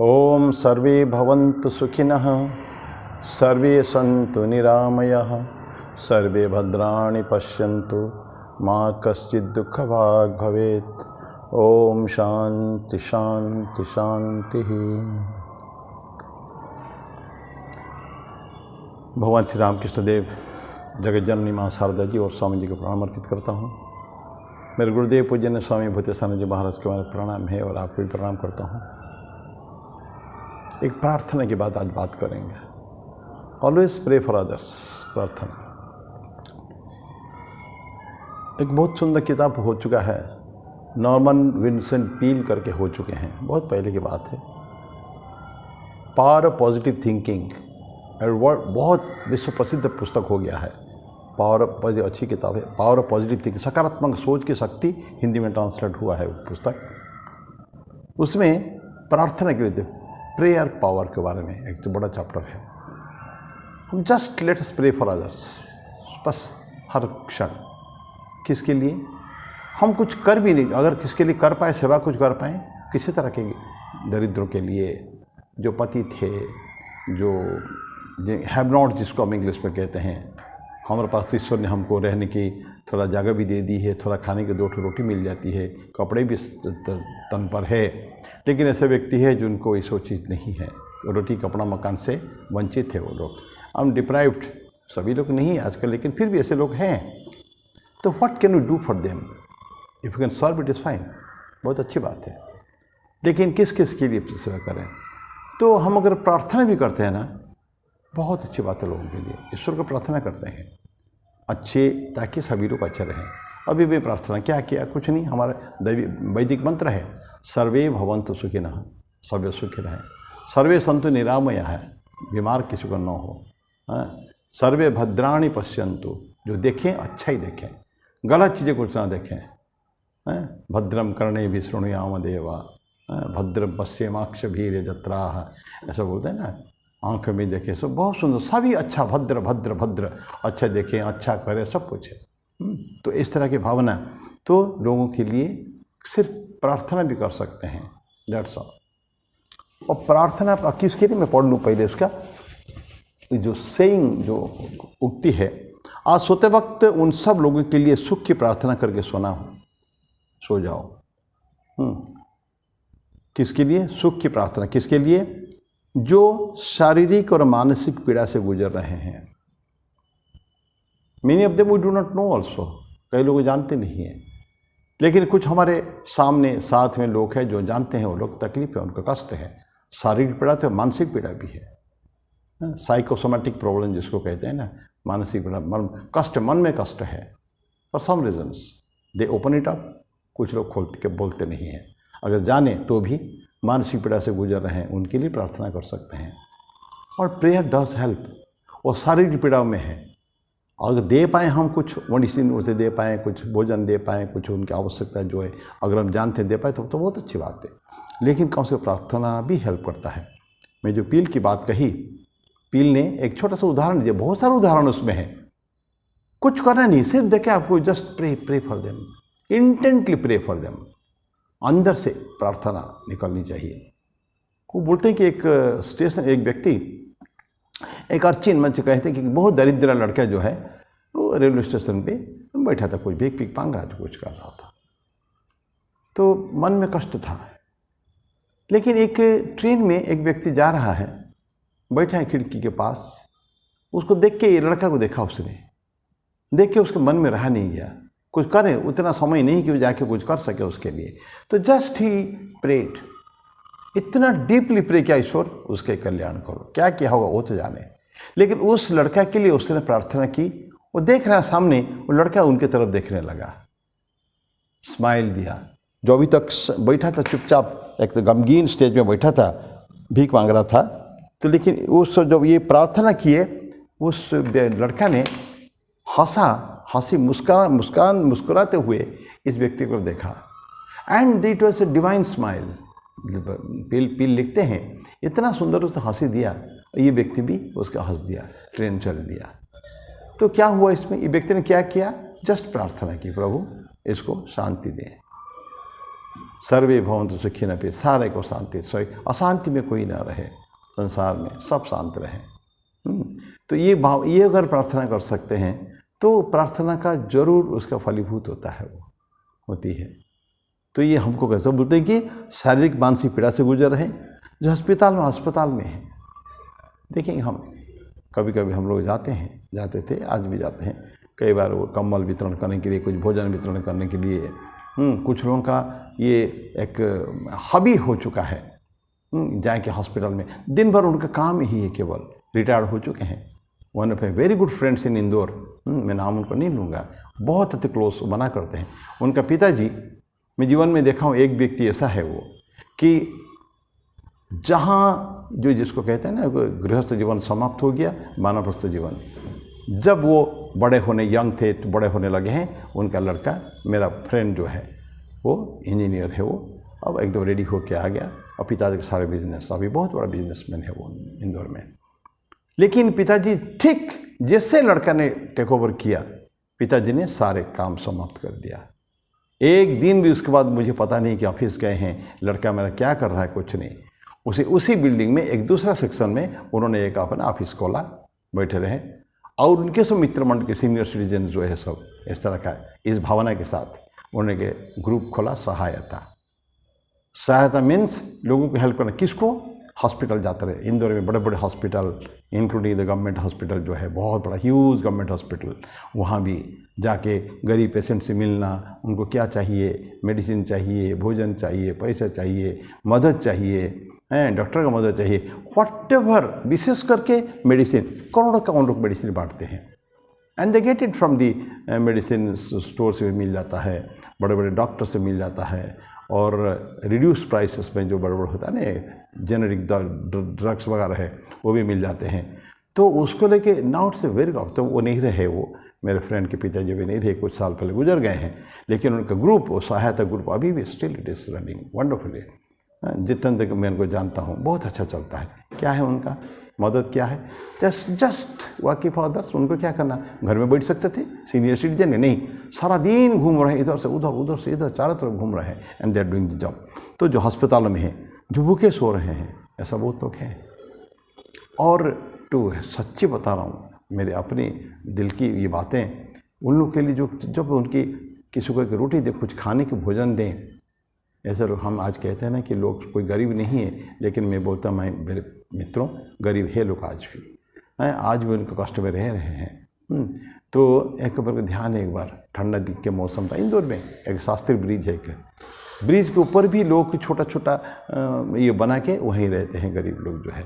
ओम सर्वे भवन्तु सुखिनः, सर्वे सन्तु निरामयाः, सर्वे भद्राणि पश्यन्तु, मा कश्चित् दुःखभाग् भवेत्। ओम शांति शांति शांति। भगवान श्री रामकृष्ण देव, जगत जननी माँ शारदा जी और स्वामी जी को प्रणाम अर्पित करता हूँ। मेरे गुरुदेव पूज्य स्वामी भूतेशानंद जी महाराज के मेरा प्रणाम है और आपको भी प्रणाम करता हूँ। एक प्रार्थना की बात आज बात करेंगे। Always pray for others. प्रार्थना एक बहुत सुंदर किताब हो चुका है, नॉर्मन विंसेंट पील करके हो चुके हैं, बहुत पहले की बात है। पावर ऑफ पॉजिटिव थिंकिंग, बहुत विश्व प्रसिद्ध पुस्तक हो गया है। पावर ऑफ, अच्छी किताब है, पावर ऑफ पॉजिटिव थिंकिंग, सकारात्मक सोच की शक्ति, हिंदी में ट्रांसलेट हुआ है वो पुस्तक। उसमें प्रार्थना के लिए प्रेयर पावर के बारे में एक तो बड़ा चैप्टर है। हम just let us pray for others, बस हर क्षण। किसके लिए? हम कुछ कर भी नहीं, अगर किसके लिए कर पाए, सेवा कुछ कर पाए, किसी तरह के दरिद्रों के लिए, जो पति थे, जो हैव नॉट, जिसको हम इंग्लिश में कहते हैं। हमारे पास तो ईश्वर ने हमको रहने की थोड़ा जगह भी दे दी है, थोड़ा खाने की 2 रोटी मिल जाती है, कपड़े भी तन पर है, लेकिन ऐसे व्यक्ति है जिनको ये सब चीज़ नहीं है। रोटी कपड़ा मकान से वंचित है वो लोग, हम डिप्राइव्ड, सभी लोग नहीं आजकल, लेकिन फिर भी ऐसे लोग हैं। तो what can we do for them? If you can solve it is fine, बहुत अच्छी बात है। लेकिन किस किस के लिए सेवा करें? तो हम अगर प्रार्थना भी करते हैं ना, बहुत अच्छी बात है लोगों के लिए। ईश्वर को प्रार्थना करते हैं अच्छे, ताकि सभी लोग अच्छे रहें। अभी भी प्रार्थना क्या किया? कुछ नहीं, हमारा दैवी वैदिक मंत्र है, सर्वे भवन्तु सुखिनः, सर्वे सुखी रहें, सर्वे सन्तु निरामयाः, बीमार किसी को न हो, सर्वे भद्राणि पश्यन्तु, जो देखें अच्छा ही देखें, गलत चीज़ें कुछ ना देखें। भद्रम कर्णेभिः शृणुयाम देवा, भद्रम पश्येमाक्षभिर्यजत्राः जत्राः, ऐसा बोलते हैं ना, आँख में देखें सब बहुत सुंदर, सभी अच्छा, भद्र भद्र भद्र, अच्छा देखें, अच्छा करें, सब कुछ है। तो इस तरह की भावना तो लोगों के लिए सिर्फ प्रार्थना भी कर सकते हैं, दैट्स ऑल। और प्रार्थना किसके लिए, मैं पढ़ लूँ पहले उसका जो सेइंग, जो उक्ति है, आज सोते वक्त उन सब लोगों के लिए सुख की प्रार्थना करके सोना हो, सो जाओ। किसके लिए सुख की प्रार्थना? किसके लिए? जो शारीरिक और मानसिक पीड़ा से गुजर रहे हैं। Many of them we do not know also, कई लोग जानते नहीं हैं, लेकिन कुछ हमारे सामने साथ में लोग हैं जो जानते हैं, वो लोग तकलीफ है, उनका कष्ट है, शारीरिक पीड़ा तो मानसिक पीड़ा भी है, साइकोसोमेटिक प्रॉब्लम जिसको कहते हैं ना, मानसिक पीड़ा, कष्ट, मन में कष्ट है। For some reasons they open it up, कुछ लोग खोल के बोलते नहीं हैं, अगर जाने तो भी मानसिक पीड़ा से गुजर रहे हैं, उनके लिए प्रार्थना कर सकते हैं। और प्रेयर डज हेल्प। वो शारीरिक पीड़ा में है, अगर दे पाएँ हम कुछ मेडिसिन उसे दे पाएँ, कुछ भोजन दे पाएँ, कुछ उनकी आवश्यकता जो है अगर हम जानते दे पाए तो बहुत अच्छी बात है। लेकिन कम से कम प्रार्थना भी हेल्प करता है। मैं जो पील की बात कही, पील ने एक छोटा सा उदाहरण दिया, बहुत सारे उदाहरण उसमें है। कुछ करना नहीं, सिर्फ देखे आपको, just pray for them, intently pray for them, अंदर से प्रार्थना निकलनी चाहिए। वो बोलते हैं कि एक स्टेशन, एक व्यक्ति, एक अर्चिन मंच कहते हैं कि बहुत दरिद्र लड़का जो है वो रेलवे स्टेशन पे बैठा था, कुछ भीख पीक मांग रहा था, कुछ कर रहा था, तो मन में कष्ट था। लेकिन एक ट्रेन में एक व्यक्ति जा रहा है, बैठा है खिड़की के पास, उसको देख के, ये लड़का को देखा, उसने देख के उसके मन में रहा नहीं गया, कुछ करें, उतना समय नहीं कि वो जाके कुछ कर सके उसके लिए। तो जस्ट ही प्रेड, इतना डीपली प्रे किया, ईश्वर उसके कल्याण करो। क्या किया होगा वो तो जाने, लेकिन उस लड़का के लिए उसने प्रार्थना की। वो देख रहा सामने, वो लड़का उनके तरफ देखने लगा, स्माइल दिया। जो अभी तक बैठा था चुपचाप, एक तो गमगीन स्टेज में बैठा था, भीख मांग रहा था, तो लेकिन उस जब ये प्रार्थना किए, उस लड़का ने हंसी मुस्कुराते हुए इस व्यक्ति को देखा, and it was a divine smile. Peale लिखते हैं, इतना सुंदर उसने हंसी दिया, ये व्यक्ति भी उसका हंस दिया, ट्रेन चल दिया। तो क्या हुआ इसमें? ये व्यक्ति ने क्या किया? जस्ट प्रार्थना की, प्रभु इसको शांति दें। सर्वे भवन्तु सुखिनः, पे सारे को शांति, सोई अशांति में कोई ना रहे, संसार में सब शांत रहे। तो ये भाव, ये अगर प्रार्थना कर सकते हैं तो प्रार्थना का जरूर उसका फलीभूत होता है, वो होती है। तो ये हमको कैसे बोलते हैं कि शारीरिक मानसिक पीड़ा से गुजर रहे हैं, जो अस्पताल में है। देखेंगे हम कभी कभी हम लोग जाते थे, आज भी जाते हैं, कई बार वो कंबल वितरण करने के लिए, कुछ भोजन वितरण करने के लिए। कुछ लोगों का ये एक हॉबी हो चुका है, जाके हॉस्पिटल में दिन भर उनका काम ही है, केवल रिटायर्ड हो चुके हैं। One of a very good friends इन इंदौर, मैं नाम उनको नहीं लूँगा, बहुत अति क्लोज बना करते हैं। उनका पिताजी, मैं जीवन में देखा हूँ एक व्यक्ति ऐसा है वो, कि जहाँ जो जिसको कहते हैं ना गृहस्थ जीवन समाप्त हो गया, वानप्रस्थ जीवन, जब वो बड़े होने यंग थे तो बड़े होने लगे हैं, उनका लड़का, मेरा फ्रेंड जो है वो इंजीनियर है, वो अब एकदम रेडी होके आ गया, और पिताजी के सारे बिजनेस, अभी बहुत बड़ा बिजनेसमैन है वो इंदौर में। लेकिन पिताजी ठीक जैसे लड़का ने टेक ओवर किया, पिताजी ने सारे काम समाप्त कर दिया। एक दिन भी उसके बाद मुझे पता नहीं कि ऑफिस गए हैं, लड़का मेरा क्या कर रहा है, कुछ नहीं। उसी बिल्डिंग में एक दूसरा सेक्शन में उन्होंने एक अपना ऑफिस खोला, बैठे रहे, और उनके सब मित्र मंडल के सीनियर सिटीजन जो है सब इस तरह का, इस भावना के साथ उन्होंने ग्रुप खोला, सहायता मीन्स लोगों को हेल्प करना। किसको? हॉस्पिटल जाते रहे, इंदौर में बड़े बड़े hospital, including the government hospital जो है, बहुत बड़ा ह्यूज गवर्नमेंट हॉस्पिटल, वहाँ भी जाके गरीब पेशेंट से मिलना, उनको क्या चाहिए, मेडिसिन चाहिए, भोजन चाहिए, पैसा चाहिए, मदद चाहिए, डॉक्टर का मदद चाहिए, व्हाटएवर, विशेष करके मेडिसिन, करोड़ों लोग मेडिसिन बांटते हैं, and they get it from the medicine store से मिल जाता है, बड़े बड़े डॉक्टर से मिल जाता है, और रिड्यूस प्राइसेस में जो बड़े होता है ना, जेनरिक ड्रग्स वगैरह है, वो भी मिल जाते हैं। तो उसको लेके नाउट से वेरी गॉफ, तो वो नहीं रहे, वो मेरे फ्रेंड के पिताजी भी नहीं रहे, कुछ साल पहले गुजर गए हैं, लेकिन उनका ग्रुप, वो सहायता ग्रुप अभी भी still it is running wonderfully. जितना तक मैं उनको जानता हूँ बहुत अच्छा चलता है। क्या है उनका मदद, क्या है? Just working for others. उनको क्या करना, घर में बैठ सकते थे, सीनियर सिटीजन नहीं, सारा दिन घूम रहे हैं, इधर से उधर, उधर से इधर, चारों तरफ घूम रहे हैं, and they are doing the job. तो जो अस्पताल में हैं, जो भूखे सो रहे हैं, ऐसा बहुत लोग हैं। और तो सच्ची बता रहा हूँ, मेरे अपने दिल की ये बातें, उन लोग के लिए जो जब उनकी किसी को एक रोटी दे, कुछ खाने के भोजन दें, ऐसे लोग, हम आज कहते हैं ना कि लोग कोई गरीब नहीं है, लेकिन मैं बोलता हूँ, मैं मेरे मित्रों, गरीब है लोग आज भी उनके कष्ट में रह रहे हैं। तो एक बार ध्यान है, एक बार ठंडा दिन के मौसम था, इंदौर में एक शास्त्री ब्रिज है, एक ब्रिज के ऊपर भी लोग छोटा छोटा ये बना के वहीं रहते हैं, गरीब लोग जो है।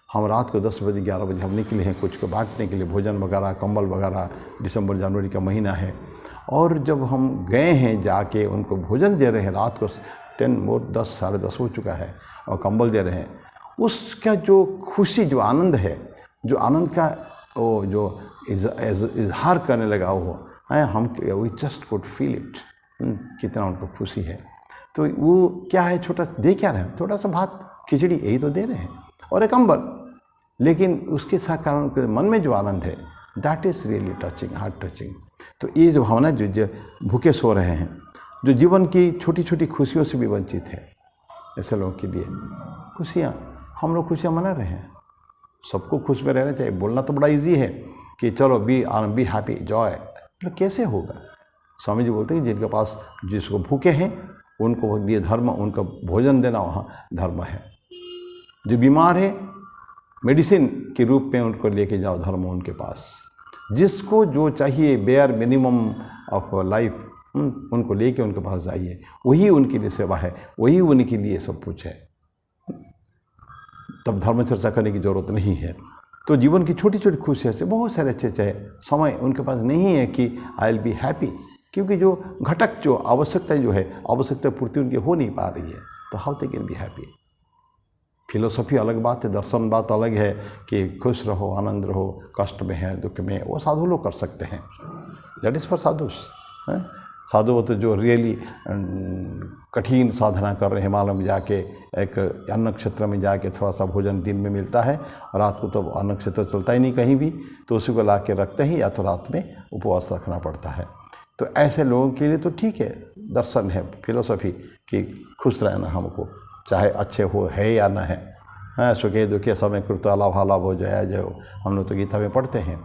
हम रात को 10 बजे 11 बजे हम निकले हैं कुछ को बांटने के लिए, भोजन वगैरह, कंबल वगैरह, दिसंबर जनवरी का महीना है। और जब हम गए हैं, जाके उनको भोजन दे रहे हैं, रात को 10 साढ़े 10 हो चुका है, और कंबल दे रहे हैं, उसका जो खुशी, जो आनंद है, जो आनंद का वो जो इजहार करने लगा वो है, हम we just could feel it, कितना उनको खुशी है। तो वो क्या है, छोटा दे क्या रहे हैं, थोड़ा सा भात खिचड़ी, यही तो दे रहे हैं, और एक कंबल, लेकिन उसके साथ कारण मन में जो आनंद है, that is really touching, heart touching. तो ये जो भावना, जो भूखे सो रहे हैं, जो जीवन की छोटी छोटी खुशियों से भी वंचित है, ऐसे लोगों के लिए खुशियाँ, हम लोग खुशियाँ मना रहे हैं। सबको खुश में रहना चाहिए। बोलना तो बड़ा इजी है कि चलो बी हैप्पी, जॉय, मतलब कैसे होगा? स्वामी जी बोलते हैं जिनके पास, जिसको भूखे हैं उनको लिए धर्म, उनका भोजन देना वहाँ धर्म है। जो बीमार है, मेडिसिन के रूप में उनको लेके जाओ, धर्म उनके पास। जिसको जो चाहिए, बेयर मिनिमम ऑफ लाइफ, उनको लेके उनके पास जाइए, वही उनके लिए सेवा है, वही उनके लिए सब कुछ है। तब धर्म चर्चा करने की ज़रूरत नहीं है। तो जीवन की छोटी छोटी खुशियों से बहुत सारे अच्छे समय उनके पास नहीं है कि आई विल बी हैप्पी, क्योंकि जो घटक, जो आवश्यकता जो है, आवश्यकता पूर्ति उनकी हो नहीं पा रही है, तो how they can be happy. Philosophy अलग बात है, दर्शन बात अलग है कि खुश रहो, आनंद रहो, कष्ट में है, दुख में, वो साधु लोग कर सकते हैं। That is for sadhus. साधु वो तो जो रियली कठिन साधना कर रहे हैं, हिमालय में जाके एक अन्न क्षेत्र में जाके थोड़ा सा भोजन दिन में मिलता है, और रात को तो अन्न क्षेत्र चलता ही नहीं कहीं भी, तो उसी को ला के रखते हैं, या तो रात में उपवास रखना पड़ता है। तो ऐसे लोगों के लिए तो ठीक है, दर्शन है, फिलोसफी कि खुश रहना हमको, चाहे अच्छे हो है या ना है, हाँ सुखे दुखे समय कृतलाभ हो जया जय हो, हम लोग तो गीता में पढ़ते हैं,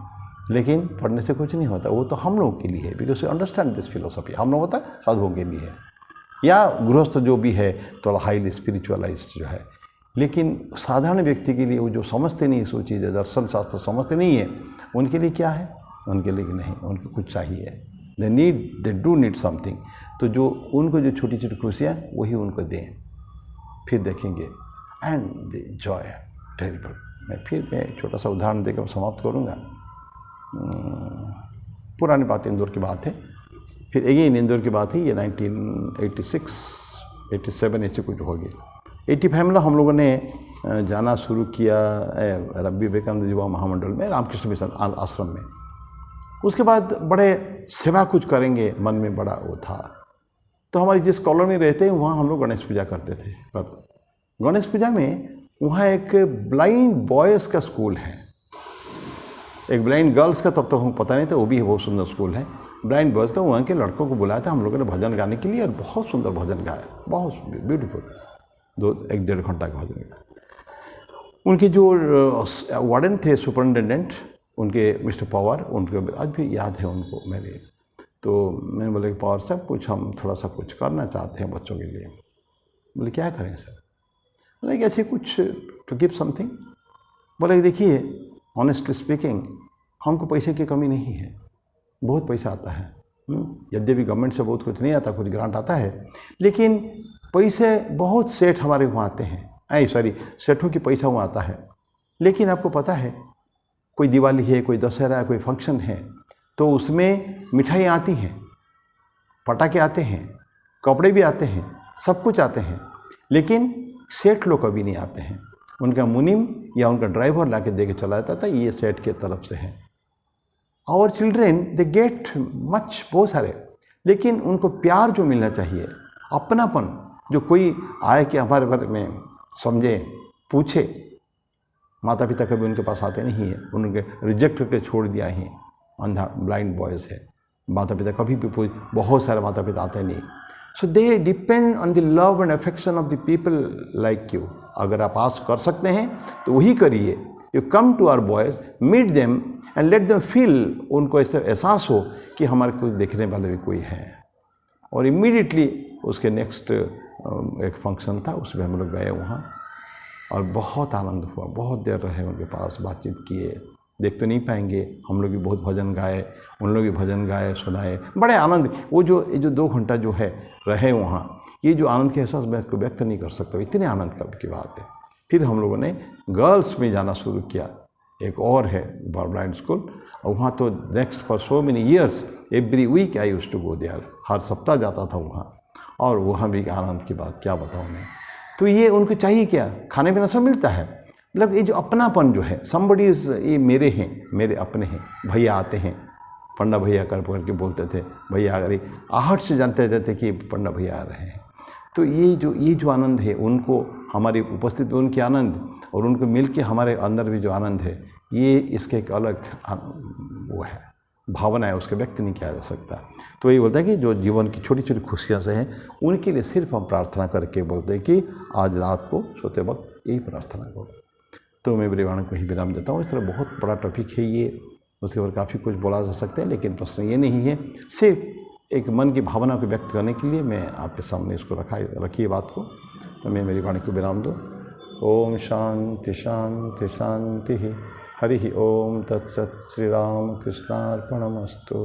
लेकिन पढ़ने से कुछ नहीं होता, वो तो हम लोगों के लिए है, because you understand this philosophy, हम लोग होता है साधुओं के लिए है, या गृहस्थ जो भी है थोड़ा हाईली स्पिरिचुअलाइज्ड जो है। लेकिन साधारण व्यक्ति के लिए वो जो समझते नहीं सो चीज़ है, दर्शन शास्त्र समझते नहीं है, उनके लिए क्या है, उनके लिए नहीं, उनको कुछ चाहिए, दे डू नीड समथिंग। तो जो उनको जो छोटी छोटी खुशियाँ वही उनको दें, फिर देखेंगे एंड द जॉय टेरिबल। मैं छोटा सा उदाहरण देकर समाप्त करूँगा। पुरानी बात, इंदौर की बात है, फिर अगेन इंदौर की बात है, ये 1986 87 ऐसे कुछ हो गया। 85 में हम लोगों ने जाना शुरू किया रवि विवेकानंद युवा महामंडल में, रामकृष्ण मिशन आश्रम में। उसके बाद बड़े सेवा कुछ करेंगे, मन में बड़ा वो था। तो हमारी जिस कॉलोनी में रहते हैं वहाँ हम लोग गणेश पूजा करते थे। पर गणेश पूजा में वहाँ एक ब्लाइंड बॉयज़ का स्कूल है, एक ब्लाइंड गर्ल्स का तब तो हमको पता नहीं था, वो भी बहुत सुंदर स्कूल है। ब्लाइंड बॉयज़ का वहाँ के लड़कों को बुलाया था हम लोगों ने भजन गाने के लिए, और बहुत सुंदर भजन गाया, बहुत ब्यूटीफुल, 1-1.5 घंटा का भजन गाया। उनके जो वार्डन थे, सुपरिटेंडेंट, उनके मिस्टर पवार, उनको आज भी याद है उनको मेरे। तो मैंने बोला कि पवार साहब कुछ हम थोड़ा सा कुछ करना चाहते हैं बच्चों के लिए। बोले क्या करें सर? बोले ऐसे कुछ टू गिव समथिंग। बोले देखिए ऑनेस्टली स्पीकिंग हमको पैसे की कमी नहीं है, बहुत पैसा आता है, यद्यपि गवर्नमेंट से बहुत कुछ नहीं आता, कुछ ग्रांट आता है, लेकिन पैसे बहुत सेठ हमारे वहाँ आते हैं, सेठों की पैसा वहाँ आता है। लेकिन आपको पता है कोई दिवाली है, कोई दशहरा है, कोई फंक्शन है, तो उसमें मिठाई आती हैं, पटाखे आते हैं, कपड़े भी आते हैं, सब कुछ आते हैं, लेकिन सेठ लोग कभी नहीं आते हैं। उनका मुनीम या उनका ड्राइवर ला के दे के चला जाता था, ये सेठ के तरफ से है। Our children they get much, बहुत सारे, लेकिन उनको प्यार जो मिलना चाहिए, अपनापन, जो कोई आए कि हमारे बारे में समझे, पूछे। माता पिता कभी उनके पास आते नहीं है, उनके रिजेक्ट करके छोड़ दिया ही, अंधा ब्लाइंड बॉयज़ है। माता पिता कभी भी, बहुत सारे माता पिता आते नहीं। So they depend on the love and affection of the people like you. अगर आप आस कर सकते हैं तो वही करिए। You come to our boys, meet them and let them feel, उनको ऐसा एहसास हो कि हमारे को देखने वाले भी कोई है। और इमीडिएटली उसके नेक्स्ट एक फंक्शन था, उसमें हम लोग गए वहाँ, और बहुत आनंद हुआ। बहुत देर रहे उनके पास, बातचीत किए। देख तो नहीं पाएंगे, हम लोग भी बहुत भजन गाए, उन लोग भी भजन गाए, सुनाए, बड़े आनंद। वो जो 2 घंटा जो है रहे वहाँ, ये जो आनंद के एहसास मैं व्यक्त नहीं कर सकता, इतने आनंद की बात है। फिर हम लोगों ने गर्ल्स में जाना शुरू किया, एक और है ब्लाइंड स्कूल, और वहाँ तो next for so many years every week I used to go there, हर सप्ताह जाता था वहाँ, और वहाँ भी आनंद की बात क्या बताऊँ मैं। तो ये उनको चाहिए क्या, खाने पीना सब मिलता है, मतलब ये जो अपनापन जो है, समबडी इज, ये मेरे हैं, मेरे अपने हैं। भैया आते हैं, पंडा भैया कर बोलते थे, भैया अगर आहट से जानते थे कि पंडा भैया आ रहे हैं। तो ये जो आनंद है, उनको हमारी उपस्थित उनके आनंद, और उनको मिल के हमारे अंदर भी जो आनंद है, ये इसके एक अलग वो है, भावना है, उसको व्यक्त नहीं किया जा सकता। तो ये बोलता है कि जो जीवन की छोटी छोटी खुशियाँ से हैं, उनके लिए सिर्फ हम प्रार्थना करके बोलते हैं कि आज रात को सोते वक्त यही प्रार्थना करो। तो मैं मेरी वाणी को ही विराम देता हूँ। इस तरह बहुत बड़ा टॉपिक है ये, उसके ऊपर काफ़ी कुछ बोला जा सकता है, लेकिन प्रश्न ये नहीं है, सिर्फ एक मन की भावना को व्यक्त करने के लिए मैं आपके सामने इसको रखी बात को। तो मैं मेरी वाणी को विराम दूँ। ओम शांति शांति शांति। हरि ओम तत्सत। श्री राम कृष्णार्पणमस्तु।